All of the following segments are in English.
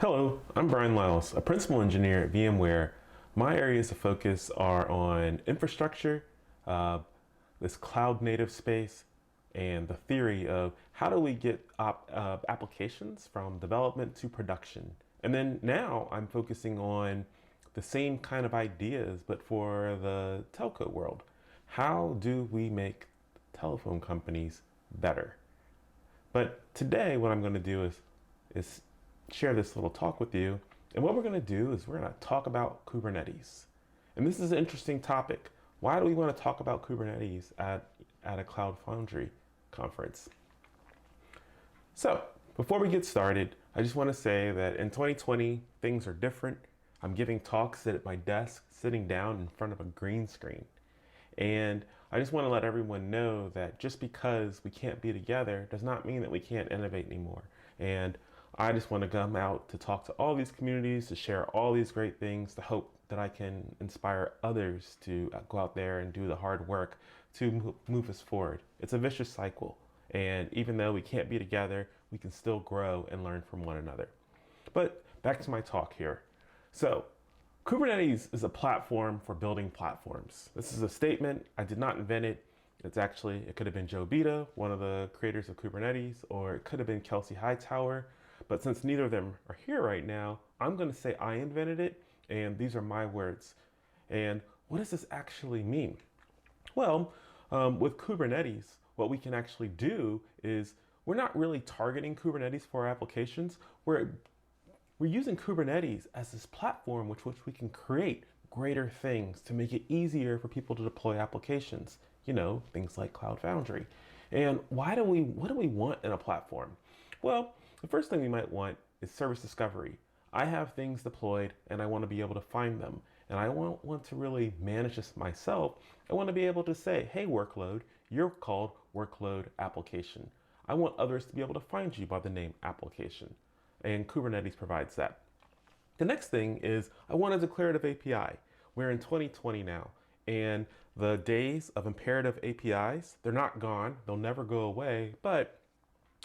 Hello, I'm Bryan Liles, a principal engineer at VMware. My areas of focus are on infrastructure, this cloud native space, and the theory of how do we get applications from development to production. And then now I'm focusing on the same kind of ideas, but for the telco world. How do we make telephone companies better? But today, what I'm going to do is share this little talk with you. And what we're going to do is we're going to talk about Kubernetes. And this is an interesting topic. Why do we want to talk about Kubernetes at a Cloud Foundry conference? So before we get started, I just want to say that in 2020, things are different. I'm giving talks at my desk, sitting down in front of a green screen. And I just want to let everyone know that just because we can't be together does not mean that we can't innovate anymore. And I just want to come out to talk to all these communities, to share all these great things, to hope that I can inspire others to go out there and do the hard work to move us forward. It's a vicious cycle. And even though we can't be together, we can still grow and learn from one another. But back to my talk here. So Kubernetes is a platform for building platforms. This is a statement. I did not invent it. It could have been Joe Beda, one of the creators of Kubernetes, or it could have been Kelsey Hightower. But since neither of them are here right now, I'm going to say I invented it, and these are my words. And what does this actually mean? Well, with Kubernetes, what we can actually do is we're not really targeting Kubernetes for our applications. We're using Kubernetes as this platform which we can create greater things to make it easier for people to deploy applications. You know, things like Cloud Foundry. And what do we want in a platform? Well, the first thing we might want is service discovery. I have things deployed and I want to be able to find them. And I won't want to really manage this myself. I want to be able to say, hey, workload, you're called workload application. I want others to be able to find you by the name application. And Kubernetes provides that. The next thing is I want a declarative API. We're in 2020 now, and the days of imperative APIs, they're not gone. They'll never go away, but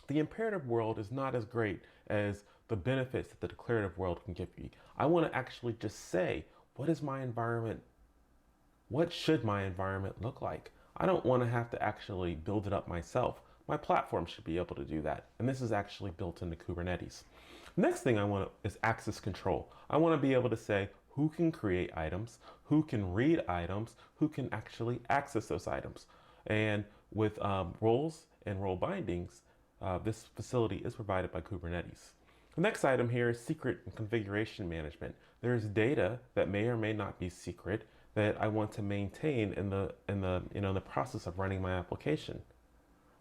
the imperative world is not as great as the benefits that the declarative world can give you. I want to actually just say, what is my environment? What should my environment look like? I don't want to have to actually build it up myself. My platform should be able to do that. And this is actually built into Kubernetes. Next thing I want is access control. I want to be able to say who can create items, who can read items, who can actually access those items. And with roles and role bindings, this facility is provided by Kubernetes. The next item here is secret and configuration management. There's data that may or may not be secret that I want to maintain in the process of running my application.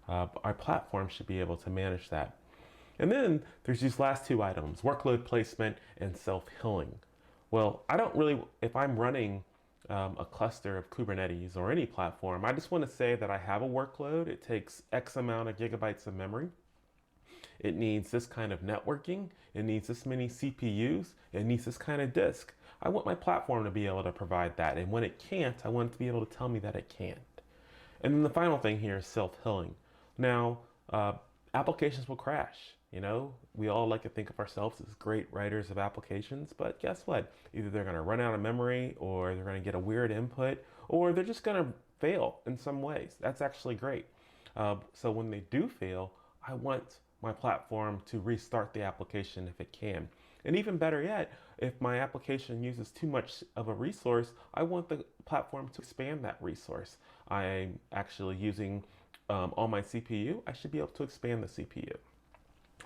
Our platform should be able to manage that. And then there's these last two items, workload placement and self-healing. Well, I don't really, if I'm running a cluster of Kubernetes or any platform, I just want to say that I have a workload. It takes X amount of gigabytes of memory. It needs this kind of networking. It needs this many CPUs. It needs this kind of disk. I want my platform to be able to provide that. And when it can't, I want it to be able to tell me that it can't. And then the final thing here is self-healing. Now, applications will crash. You know, we all like to think of ourselves as great writers of applications, but guess what? Either they're going to run out of memory, or they're going to get a weird input, or they're just going to fail in some ways. That's actually great. So when they do fail, I want my platform to restart the application if it can. And even better yet, if my application uses too much of a resource, I want the platform to expand that resource. I'm actually using on my CPU, I should be able to expand the CPU.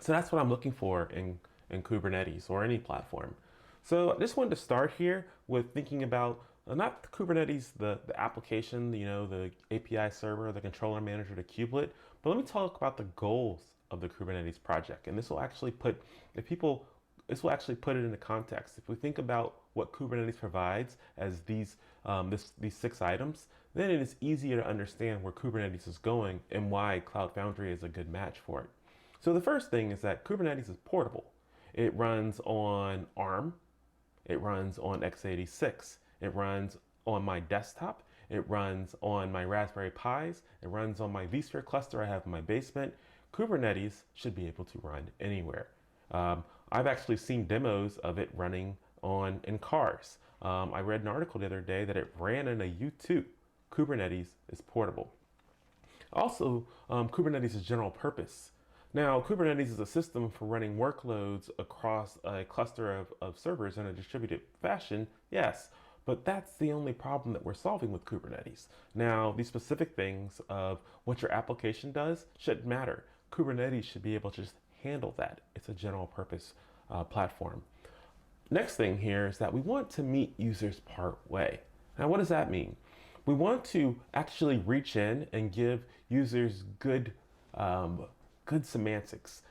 So that's what I'm looking for in Kubernetes or any platform. So I just wanted to start here with thinking about not the Kubernetes, the application, you know, the API server, the controller manager, the kubelet, but let me talk about the goals of the Kubernetes project. And this will actually put this will actually put it into context. If we think about what Kubernetes provides as these 6 items, then it is easier to understand where Kubernetes is going and why Cloud Foundry is a good match for it. So the first thing is that Kubernetes is portable. It runs on ARM. It runs on x86. It runs on my desktop. It runs on my Raspberry Pis. It runs on my vSphere cluster I have in my basement. Kubernetes should be able to run anywhere. I've actually seen demos of it running in cars. I read an article the other day that it ran in a U2. Kubernetes is portable. Also, Kubernetes is general purpose. Now, Kubernetes is a system for running workloads across a cluster of servers in a distributed fashion, yes, but that's the only problem that we're solving with Kubernetes. Now, these specific things of what your application does shouldn't matter. Kubernetes should be able to just handle that. It's a general purpose platform. Next thing here is that we want to meet users part way. Now, what does that mean? We want to actually reach in and give users good semantics,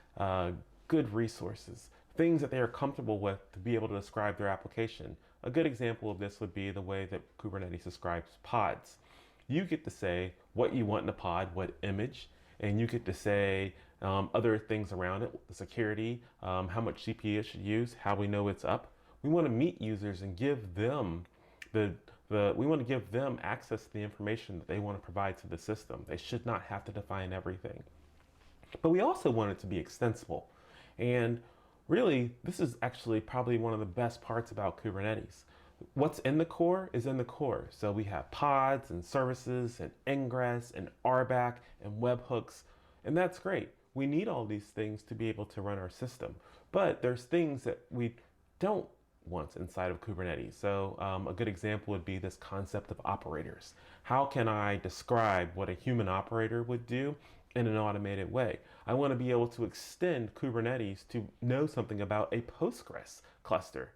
good resources, things that they are comfortable with to be able to describe their application. A good example of this would be the way that Kubernetes describes pods. You get to say what you want in a pod, what image, and you get to say other things around it, the security, how much CPU it should use, how we know it's up. We want to meet users and give them we want to give them access to the information that they want to provide to the system. They should not have to define everything. But we also want it to be extensible. And really, this is actually probably one of the best parts about Kubernetes. What's in the core is in the core. So we have pods and services and ingress and RBAC and webhooks, and that's great. We need all these things to be able to run our system. But there's things that we don't want inside of Kubernetes. So a good example would be this concept of operators. How can I describe what a human operator would do in an automated way? I want to be able to extend Kubernetes to know something about a Postgres cluster.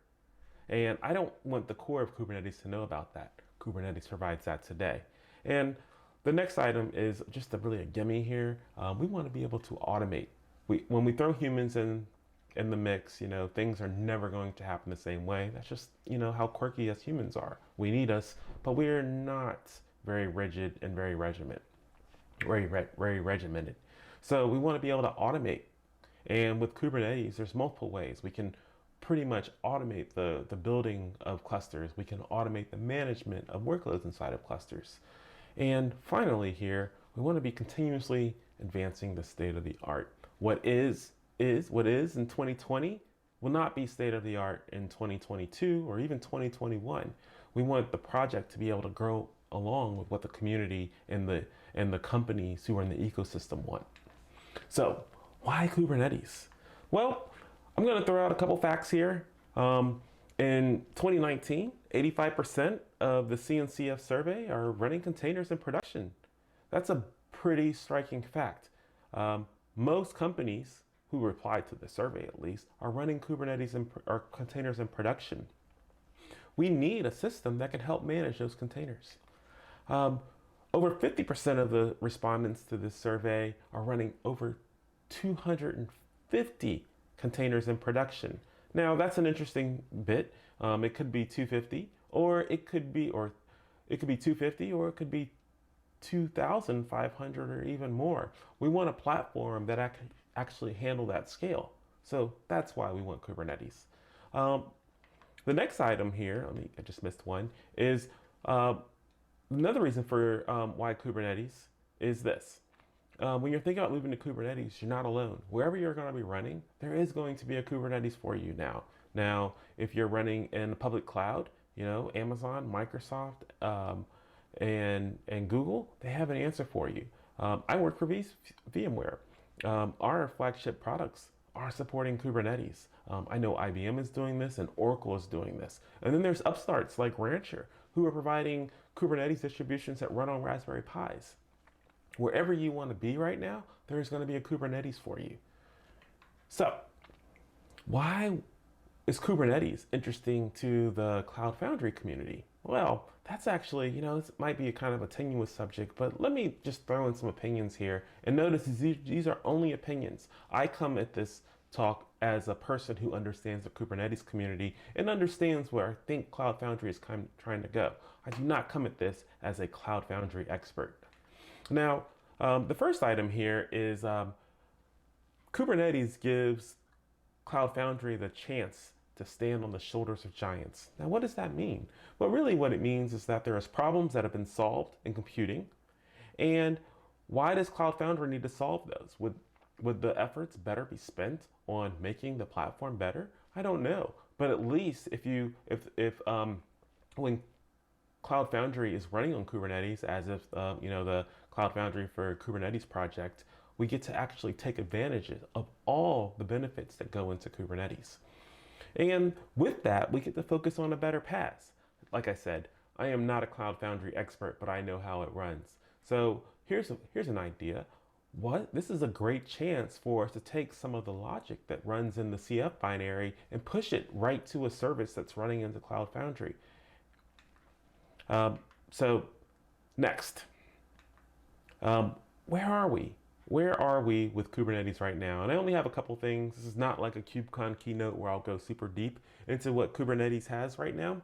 And I don't want the core of Kubernetes to know about that. Kubernetes provides that today. And the next item is just really a gimme here. We want to be able to automate. When we throw humans in the mix, things are never going to happen the same way. That's just, how quirky us humans are. We need us, but we are not very rigid and very regimented. So we want to be able to automate. And with Kubernetes, there's multiple ways. We can pretty much automate the building of clusters. We can automate the management of workloads inside of clusters. And finally here, we want to be continuously advancing the state of the art. What is in 2020 will not be state of the art in 2022 or even 2021. We want the project to be able to grow along with what the community and the companies who are in the ecosystem want. So why Kubernetes? Well, I'm going to throw out a couple facts here. In 2019, 85% of the CNCF survey are running containers in production. That's a pretty striking fact. Most companies who replied to the survey, at least, are running Kubernetes or containers in production. We need a system that can help manage those containers. Over 50% of the respondents to this survey are running over 250 containers in production. Now, that's an interesting bit. It could be 250, or it could be 250, or it could be 2,500 or even more. We want a platform that can actually handle that scale. So that's why we want Kubernetes. The next item here, I just missed one, is another reason for why Kubernetes is this. When you're thinking about moving to Kubernetes, you're not alone. Wherever you're going to be running, there is going to be a Kubernetes for you now. Now, if you're running in a public cloud, Amazon, Microsoft, and Google, they have an answer for you. I work for VMware. Our flagship products are supporting Kubernetes. I know IBM is doing this and Oracle is doing this. And then there's upstarts like Rancher who are providing Kubernetes distributions that run on Raspberry Pis. Wherever you want to be right now, there's going to be a Kubernetes for you. So, why is Kubernetes interesting to the Cloud Foundry community? Well, that's actually, this might be a kind of a tenuous subject, but let me just throw in some opinions here. And notice these are only opinions. I come at this talk as a person who understands the Kubernetes community and understands where I think Cloud Foundry is trying to go. I do not come at this as a Cloud Foundry expert. Now, the first item here is Kubernetes gives Cloud Foundry the chance to stand on the shoulders of giants. Now, what does that mean? Well, really what it means is that there is problems that have been solved in computing. And why does Cloud Foundry need to solve those? Would the efforts better be spent on making the platform better? I don't know. But at least if when Cloud Foundry is running on Kubernetes, as if the Cloud Foundry for Kubernetes project, we get to actually take advantage of all the benefits that go into Kubernetes. And with that, we get to focus on a better path. Like I said, I am not a Cloud Foundry expert, but I know how it runs. So here's an idea. This is a great chance for us to take some of the logic that runs in the CF binary and push it right to a service that's running into Cloud Foundry. So next, where are we? Where are we with Kubernetes right now? And I only have a couple things. This is not like a KubeCon keynote where I'll go super deep into what Kubernetes has right now,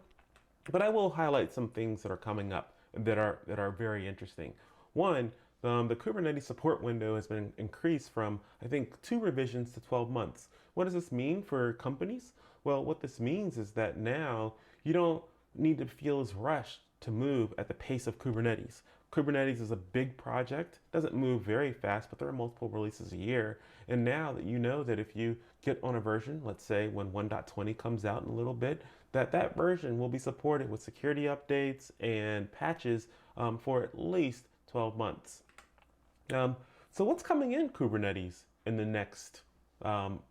but I will highlight some things that are coming up that are very interesting. One, the Kubernetes support window has been increased from, I think, 2 revisions to 12 months. What does this mean for companies? Well, what this means is that now you don't need to feel as rushed to move at the pace of Kubernetes. Kubernetes is a big project, doesn't move very fast, but there are multiple releases a year. And now that you know that if you get on a version, let's say when 1.20 comes out in a little bit, that version will be supported with security updates and patches for at least 12 months. So what's coming in Kubernetes in the next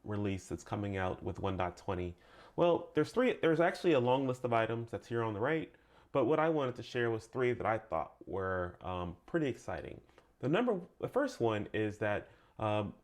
release that's coming out with 1.20? Well, there's actually a long list of items that's here on the right, but what I wanted to share was 3 that I thought were pretty exciting. The first one is that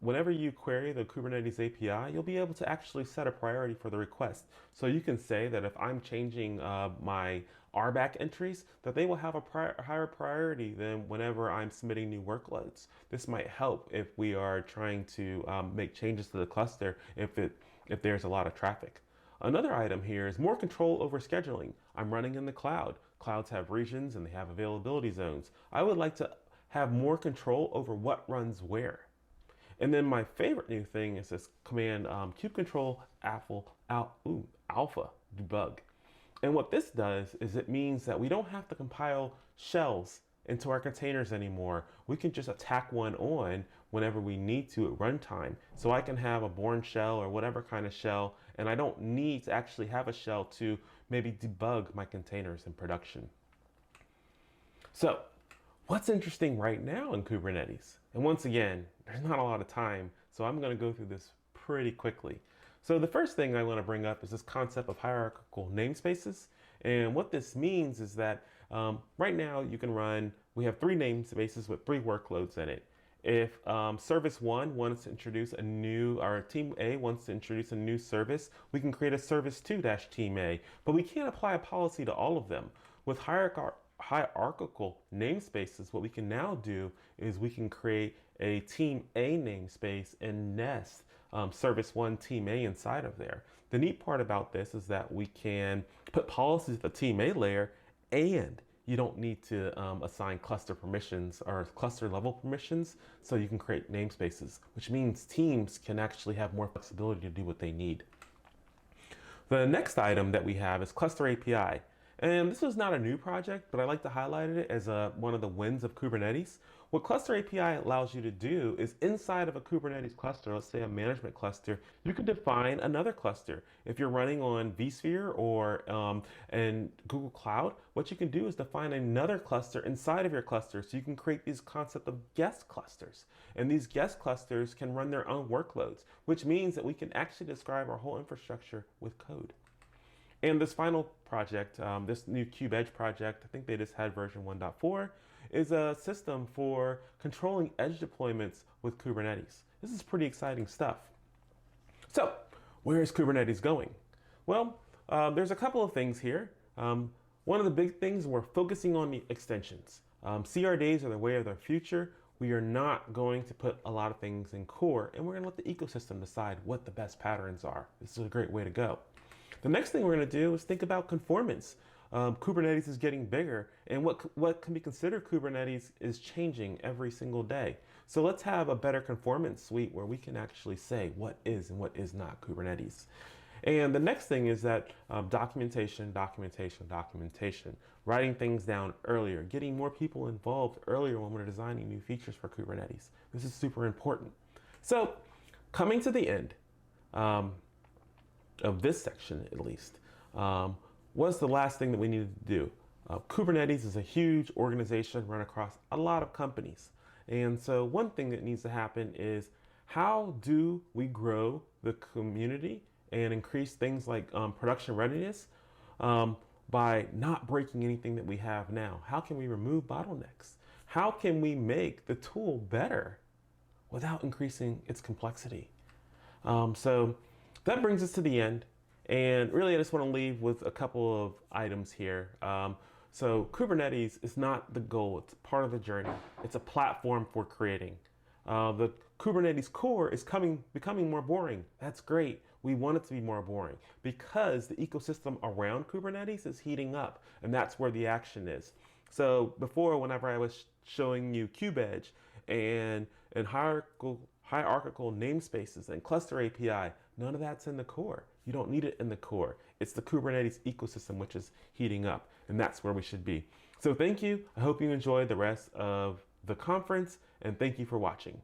whenever you query the Kubernetes API, you'll be able to actually set a priority for the request. So you can say that if I'm changing my RBAC entries, that they will have a higher priority than whenever I'm submitting new workloads. This might help if we are trying to make changes to the cluster if there's a lot of traffic. Another item here is more control over scheduling. I'm running in the cloud. Clouds have regions and they have availability zones. I would like to have more control over what runs where. And then my favorite new thing is this command kubectl alpha debug. And what this does is it means that we don't have to compile shells into our containers anymore. We can just attack one on whenever we need to at runtime. So I can have a Bourne shell or whatever kind of shell, and I don't need to actually have a shell to maybe debug my containers in production. So what's interesting right now in Kubernetes? And once again, there's not a lot of time, so I'm going to go through this pretty quickly. So the first thing I want to bring up is this concept of hierarchical namespaces. And what this means is that right now we have 3 namespaces with 3 workloads in it. If service 1 wants to introduce or team A wants to introduce a new service, we can create a service 2-team A, but we can't apply a policy to all of them. With hierarchical namespaces, what we can now do is we can create a team A namespace and nest service 1 team A inside of there. The neat part about this is that we can put policies at the team A layer, and you don't need to assign cluster permissions or cluster level permissions, so you can create namespaces, which means teams can actually have more flexibility to do what they need. The next item that we have is Cluster API. And this is not a new project, but I like to highlight it as one of the wins of Kubernetes. What Cluster API allows you to do is inside of a Kubernetes cluster, let's say a management cluster, you can define another cluster. If you're running on vSphere or in Google Cloud, what you can do is define another cluster inside of your cluster. So you can create these concept of guest clusters. And these guest clusters can run their own workloads, which means that we can actually describe our whole infrastructure with code. And this final project, this new KubeEdge project, I think they just had version 1.4, is a system for controlling edge deployments with Kubernetes. This is pretty exciting stuff. So, where is Kubernetes going? Well, there's a couple of things here. One of the big things, we're focusing on the extensions. CRDs are the way of the future. We are not going to put a lot of things in core, and we're going to let the ecosystem decide what the best patterns are. This is a great way to go. The next thing we're going to do is think about conformance. Kubernetes is getting bigger, and what can be considered Kubernetes is changing every single day. So let's have a better conformance suite where we can actually say what is and what is not Kubernetes. And the next thing is that documentation. Writing things down earlier, getting more people involved earlier when we're designing new features for Kubernetes. This is super important. So coming to the end of this section, at least, what's the last thing that we needed to do? Kubernetes is a huge organization run across a lot of companies. And so one thing that needs to happen is, how do we grow the community and increase things like production readiness by not breaking anything that we have now? How can we remove bottlenecks? How can we make the tool better without increasing its complexity? So that brings us to the end. And really, I just want to leave with a couple of items here. So Kubernetes is not the goal, it's part of the journey. It's a platform for creating. The Kubernetes core is becoming more boring. That's great. We want it to be more boring because the ecosystem around Kubernetes is heating up, and that's where the action is. So before, whenever I was showing you KubeEdge and hierarchical namespaces and cluster API, none of that's in the core. You don't need it in the core. It's the Kubernetes ecosystem which is heating up, and that's where we should be. So thank you. I hope you enjoyed the rest of the conference, and thank you for watching.